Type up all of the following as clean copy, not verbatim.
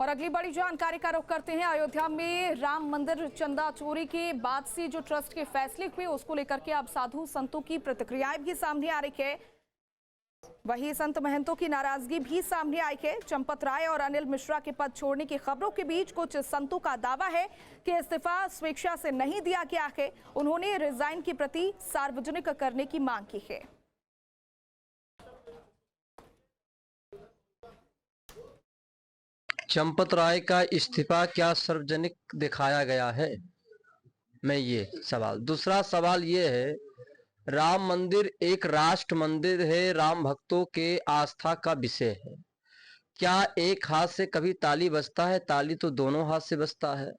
और अगली बड़ी जानकारी का रुख करते हैं। अयोध्या में राम मंदिर चंदा चोरी के बाद से जो ट्रस्ट के फैसले हुए उसको लेकर के अब साधु संतों की प्रतिक्रियाएं भी सामने आ रही है। वहीं संत महंतों की नाराजगी भी सामने आई है। चंपत राय और अनिल मिश्रा के पद छोड़ने की खबरों के बीच कुछ संतों का दावा है कि इस्तीफा स्वेच्छा से नहीं दिया गया है। उन्होंने रिजाइन की प्रति सार्वजनिक करने की मांग की है। चंपत राय का इस्तीफा क्या सार्वजनिक दिखाया गया है? मैं ये सवाल। दूसरा सवाल ये है, राम मंदिर एक राष्ट्र मंदिर है, राम भक्तों के आस्था का विषय है। क्या एक हाथ से कभी ताली बजता है? ताली तो दोनों हाथ से बजता है।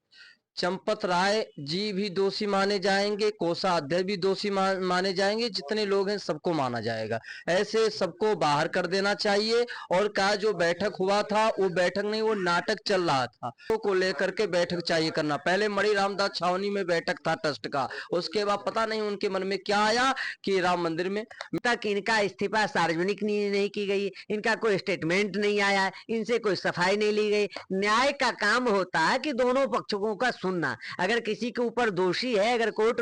चंपत राय जी भी दोषी माने जाएंगे, कोषाध्यक्ष भी दोषी माने जाएंगे, जितने लोग हैं सबको माना जाएगा। ऐसे सबको बाहर कर देना चाहिए। और कहा जो बैठक हुआ था वो बैठक नहीं, वो नाटक चल रहा था, को लेकर के बैठक चाहिए करना। पहले मणि रामदास छावनी में बैठक था ट्रस्ट का, उसके बाद पता नहीं उनके मन में क्या आया कि राम मंदिर में तक इनका इस्तीफा सार्वजनिक नहीं की गई, इनका कोई स्टेटमेंट नहीं आया, इनसे कोई सफाई नहीं ली गई। न्याय का काम होता है कि दोनों पक्षों का सुनना। अगर किसी के ऊपर दोषी है, अगर कोर्ट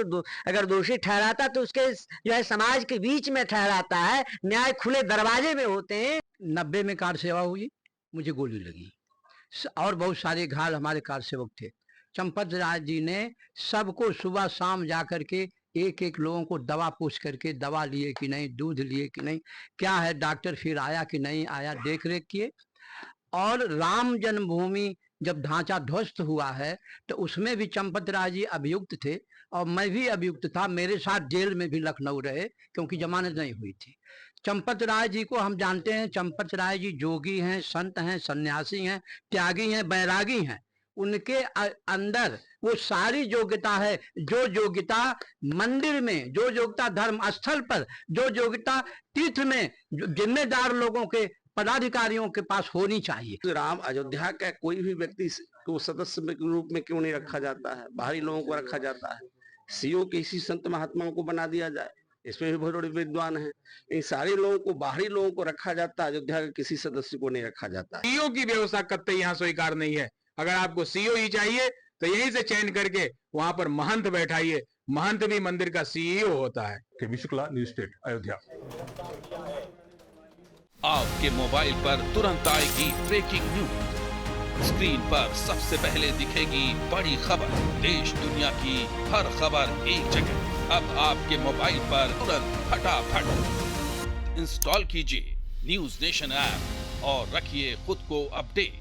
अगर दोषी ठहराता तो उसके जो है समाज के बीच में ठहराता है, न्याय खुले दरवाजे में होते हैं। 90 में कार सेवा हुई, मुझे गोली लगी और बहुत सारे घायल हमारे कार सेवक थे। चंपत राय जी ने सबको सुबह शाम जाकर के एक एक लोगों को दवा पूछ करके, दवा लिए कि नहीं, दूध लिए कि नहीं, क्या है डॉक्टर फिर आया कि नहीं आया, देख रेख किए। और राम जन्मभूमि जब ढांचा ध्वस्त हुआ है तो उसमें भी चंपत राय जी अभियुक्त थे और मैं भी अभियुक्त था। मेरे साथ जेल में भी लखनऊ रहे क्योंकि जमानत नहीं हुई थी। चंपत राय जी को हम जानते हैं। चंपत राय जी जोगी हैं, संत हैं, सन्यासी हैं, त्यागी हैं, बैरागी हैं। उनके अंदर वो सारी योग्यता है, जो योग्यता मंदिर में, जो योग्यता धर्म स्थल पर, जो योग्यता तीर्थ में जिम्मेदार लोगों के पदाधिकारियों के पास होनी चाहिए। राम अयोध्या का कोई भी व्यक्ति को सदस्य के रूप में क्यों नहीं रखा जाता है? बाहरी लोगों को रखा जाता है। सीओ किसी संत महात्माओं को बना दिया जाए, इसमें भी बहुत बड़े विद्वान हैं। इन सारे लोगों को, बाहरी लोगों को रखा जाता है, अयोध्या के किसी सदस्य को नहीं रखा जाता। सीओ की व्यवस्था कतई यहाँ स्वीकार नहीं है। अगर आपको सीओ ही चाहिए तो यहीं से चयन करके वहां पर महंत बैठाइए। महंत भी मंदिर का सीईओ होता है। केवी शुक्ला, न्यूज स्टेट, अयोध्या। आपके मोबाइल पर तुरंत आएगी ब्रेकिंग न्यूज। स्क्रीन पर सबसे पहले दिखेगी बड़ी खबर। देश दुनिया की हर खबर एक जगह। अब आपके मोबाइल पर तुरंत फटाफट इंस्टॉल कीजिए न्यूज नेशन ऐप और रखिए खुद को अपडेट।